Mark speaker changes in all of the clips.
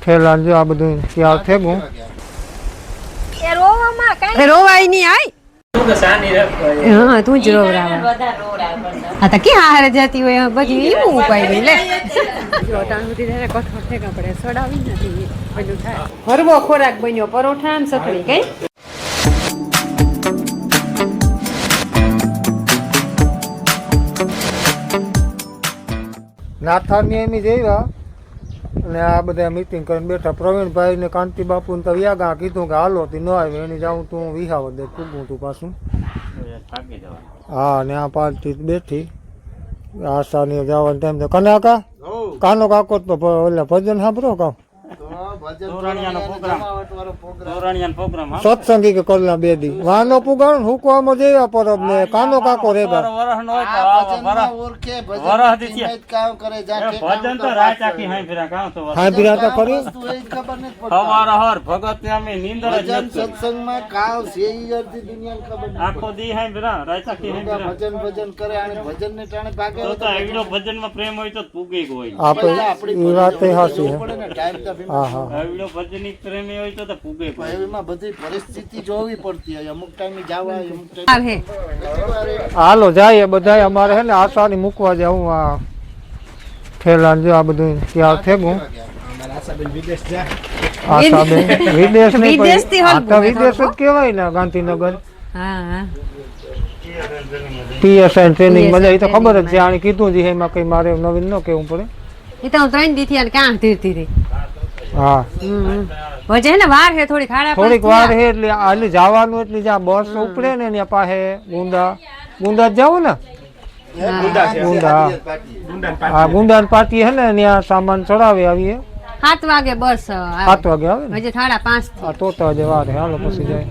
Speaker 1: થેલા જો આ બધું તૈયાર થઈ ગયું
Speaker 2: એ રોવામાં કાઈ
Speaker 3: રોવાય નહીં આય
Speaker 4: તું તો સાની રાખો
Speaker 3: હા તું જ રોવરાવા આ તો કે હારે જતી હોય બધી એવું ઉપાય નહીં લે અટાણ સુધી તેને કઠોળ ઠેકા પડે સડાવી નથી પેલું થાય હરવો ખોરાક બન્યો પરોઠા ને સખડી કઈ
Speaker 1: નાથાની એમ જઈવા અને આ બધા મીટિંગ કરીને બેઠા પ્રવીણભાઈ ને કાંતિ બાપુ ને તો વ્યાગા કીધું કે હાલો તી ન આવી એની જાઉં તું વિહાવ દે કૂબું તું પાછું હા ને આ પાર્ટી બેઠી આશાની જવાનો ટાઈમ તો કનાકા કાનો કાકો તો ઓલા ભજન સાંભળો કામ સત્સંગી કે કરના બે દી વાનો પુગાણ હુકવામાં જેવા પરબ ને કાનો કાકો રેગા હા બિરાતા કરી
Speaker 5: સત્સંગમાં કાવ છે આખો દી હે બરા રાતા કી હે ભજન કરે અને ભજન ને ટાણે ભાગે તો એવડો ભજન માં પ્રેમ હોય તો પૂગે હોય
Speaker 1: આપણી વાત હાસી હા હા
Speaker 5: એવડો ભજનિક પ્રેમી હોય તો પૂગે કોઈ એમાં બધી પરિસ્થિતિ જોવી પડતી હોય અમુક ટાઈમે જાવા અમુક ટાઈમે
Speaker 1: હાલો જાય બધા અમારે હે ને આશાની મૂકવા જાઉં આ થેલા જો આ બધું તૈયાર થઈ ગયું આશાબેન વિદેશ નહીં વિદેશ જ કહેવાય ને ગાંધીનગર
Speaker 3: હા
Speaker 1: ટીએસઆઈ ટ્રેનિંગ મજા એ તો ખબર જ છે આને કીધું છે એમાં કઈ મારે નવીન ન કહેવું પડે
Speaker 3: એ તો 3 દી થી ક્યાં ધીરતી રહી
Speaker 1: હા
Speaker 3: વજે ને વાર હે થોડી ખાડા
Speaker 1: થોડીક વાર હે એટલે આલે જવાનું એટલે જ્યાં બસ ઉપડે ને ત્યાં પાસે ગુંદા જાવું ને ગુંદા ગુંદા પાટી હે ને ત્યાં સામાન ચડાવે આવીએ
Speaker 3: 7 વાગે બસ
Speaker 1: 7 વાગે આવે ને
Speaker 3: હજી 5:30
Speaker 1: આ તો હજે વાર હે હાલો પછી જાય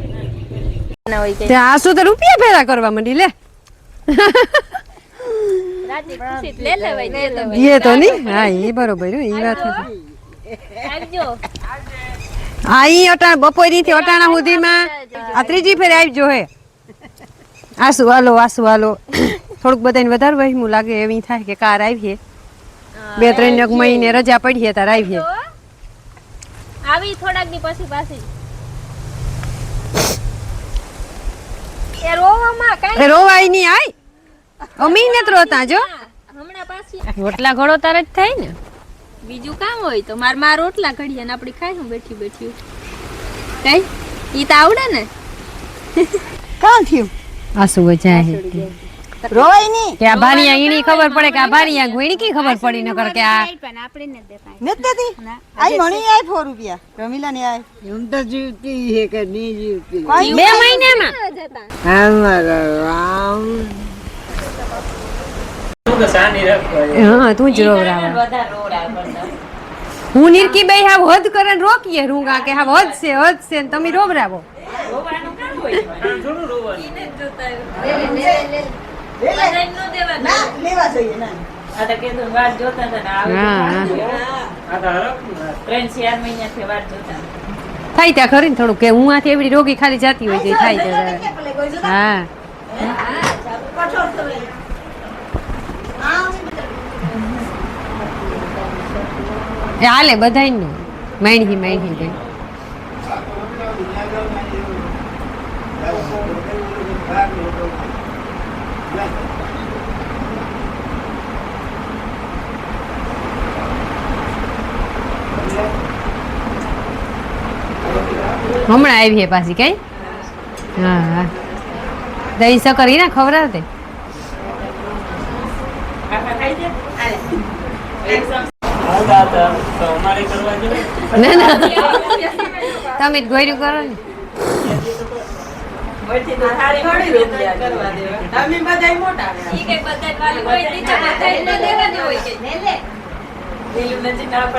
Speaker 3: ત્યાં આસુ તો રૂપિયા ભેરા કરવા માંડી લે
Speaker 2: રાતી ખુશી લે લેવાય દે
Speaker 3: એ તો નહીં હા એ બરોબર એ વાત
Speaker 2: આવજો
Speaker 3: હા ઈ અટાણ બપોરી થી અટાણા સુધીમાં આ ત્રીજી ફેર આવજો હે આસુ હાલો થોડુંક બધાને વધારે વહેમું લાગે એવી થાય કે કાર આવીએ 2-3 મહિને રજા પડી તાર આવીએ
Speaker 2: આવી થોડાક દી પછી પાછી એ રોવામાં કાઈ
Speaker 3: રોવાય નહીં આય અમી ને રોતા જો
Speaker 2: હમણાં પાછી
Speaker 3: રોટલા ઘડો તાર જ થાય ને
Speaker 2: બીજું કામ હોય તો માર રોટલા ઘડીએ ને આપડી ખાઈ હું બેઠી કઈ ઈ તો આવડે ને
Speaker 3: કાં થયું આસુ જાય રોવાય નહીં કે આ ભારિયા ઈણી ખબર પડે કે આ ભારિયા ગોઈણી કી ખબર પડી ન કર કે આ
Speaker 2: પણ આપણે ને દેખાય
Speaker 6: નતતી આઈ મણી આઈ 4 રૂપિયા રમીલા ને આઈ એમ તો જીવતી હે કે ની જીવતી
Speaker 3: 2 મહિનામાં
Speaker 6: રામ
Speaker 4: તું તો સાની રાખો
Speaker 3: હા તું જ રોવરાવા હું નિરકી બે હા હદ કરે ને રોકીએ રૂંગા કે હા હદ છે ને તમે રોવરાવો
Speaker 4: રોવાનું કામ હોય થોડું રોવાનું
Speaker 2: ઈને જોતા બધાય નો દેવા
Speaker 6: ના લેવા જોઈએ ના
Speaker 7: આ તો કીધું વાત જોતા હતા ને
Speaker 3: હા
Speaker 4: આ તો હરખ
Speaker 7: 3-4 મહિનાથી વાત જોતા
Speaker 3: થાય ત્યાં ખરી ને થોડું કે હું આથી એવડી રોગી ખાલી જાતી હોય જે થાય હા હાલે બધાય નું માણી ગઈ હમણાં આવી પાછી કઈ હા દહીં સકર ના ખવડાવતે ના તમે ગોયરું કરો ને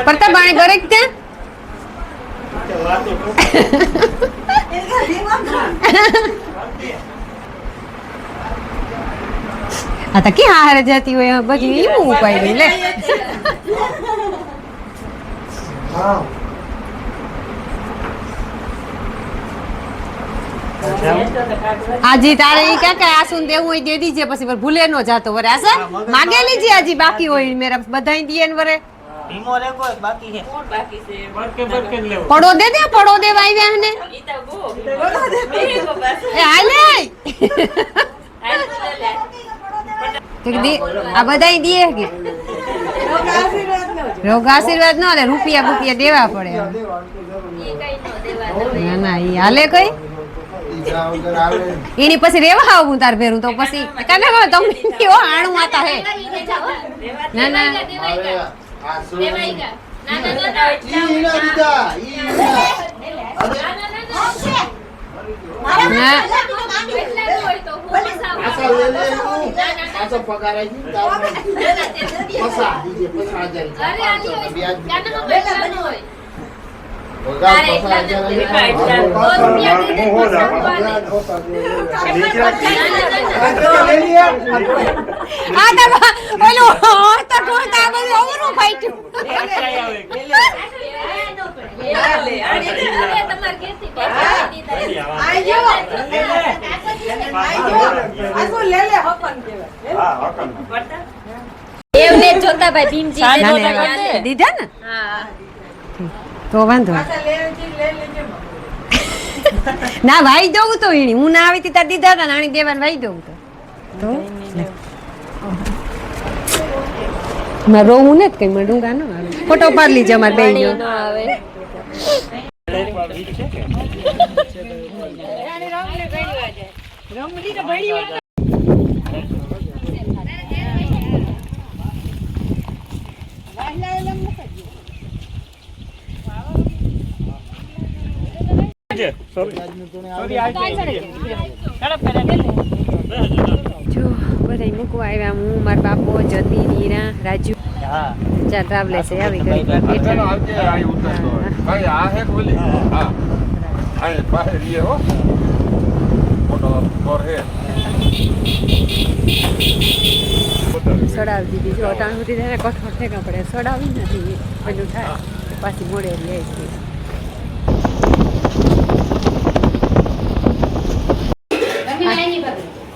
Speaker 3: પડતા પાણી ભરે ત્યાં આ તો ક્યાં હારે જતી હોય બધી એવું ઉપાય નહીં લે આજી તારે ઈ કાકા આસુન દેવું હોય દે દીજે પછી ભૂલે નો જાતો વરે આસા માગેલી છે આજી બાકી હોય મેરા બધાઈ દીએ ને વરે
Speaker 6: ધીમો રેકો બાકી છે
Speaker 7: કોણ બાકી છે
Speaker 4: બરકે બરકે જ લેવું
Speaker 3: પડો દે આવ્યા ને
Speaker 7: ઈ તો બહુ મેરે કો બસ
Speaker 3: એ હાલે
Speaker 7: હાલ તો લે
Speaker 3: આ બધાય દે કે રોગ આશીર્વાદ નો લે રૂપિયા દેવા પડે
Speaker 2: ઈ કઈ નો દેવા તમે
Speaker 3: ના ના ઈ હાલે કઈ એની પછી રેવા આવું તાર ભેરું તો પછી કાને હવે તમે કેવો આણું આતા હે ના ના
Speaker 2: દેવાઈગા ના
Speaker 3: આ તો ઓલો તો ટોળતા બધું ઓવરું ફાઈટ્યું
Speaker 2: એવને જોતા ભાઈ ભીમજી
Speaker 3: દીધા ને
Speaker 2: હા
Speaker 3: તો વાંધો ના ભાઈ દઉં તો એની હું ના આવી ત્યાં દીધા હતા નાની દેવાને ભાઈ દઉં તો મારે રોવું ને કઈ મને ડુંગા ન આવે ફોટો પાડી લીજે અમારે બે
Speaker 2: ન આવે
Speaker 3: જો બધા મૂકવા આવ્યા હું મારા બાપો જતી નીરા રાજુ ચાલ ટ્રાવેલે છે આવી ગઈ સડાવી દીધી જો અટાણ સુધી તેને કઠોળ ઠેકા પડે સડાવી નથી પેલું થાય પાછી મોડે આવી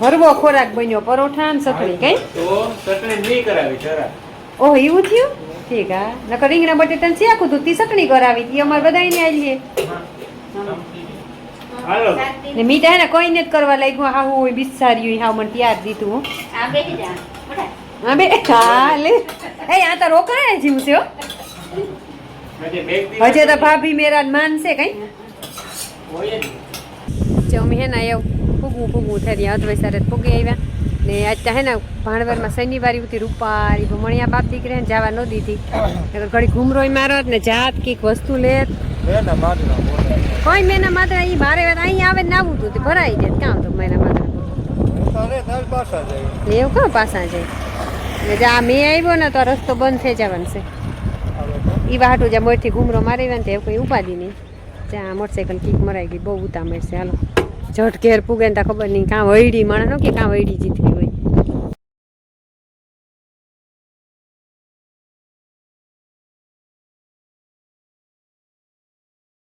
Speaker 3: હરવો ખોરાક બન્યો પરોઠા ને સકડી કઈ
Speaker 4: તો ચટણી નહીં કરાવી જરા
Speaker 3: ઓહ એવું થયું ઠીક હા નકર રીંગણા બટેટા ને શેકું તું તી ચટણી કરાવી તી અમારે બધાને આવીએ
Speaker 4: હાલો
Speaker 3: ને મીઠા ને કોઈને જ કરવા લાગ્યું હા હું બિસાર્યું હા મને ત્યાર દીધું હો.
Speaker 2: આ બેહી જા
Speaker 3: હા બે હા લે એ આ તો રોકાય જીવ છે હો
Speaker 4: હજી બે દિવસ
Speaker 3: હજે તો ભાભી મેરા માન છે કઈ
Speaker 4: હોય જ.
Speaker 3: જમી હે ને એવું ફૂગવું થઈ અધવાઈ સારે ફૂગી આવ્યા ને આજ હે ને ભાણવરમાં શનિવારી ઉતી રૂપારી મણિયા બાપ દીકરી ને જવા ન દીધી નકર ઘડી ઘૂમરોય મારત ને જાત કઈક વસ્તુ લેત કોઈ મેના માત્ર અહીં મારે અહીં આવે ને આવું તું ભરાઈ જાય કામ તો મેના માત્ર એવું કહો પાછા જાય એટલે જા મેં આવ્યો ને તો આ રસ્તો બંધ થઈ જવાનો છે એ વાટું જ્યાં મોરથી ઘૂમરો મારી ને એવું કોઈ ઉપાધિ નહીં જ્યાં મોટરસાઇકલ કીક મરાઈ ગઈ બહુ ઉતામળ છે હાલો ઝટ ઘેર પૂગે ને ત્યાં ખબર નહીં કાં વૈડી માણસ કે કાં વૈડી જીતવી હોય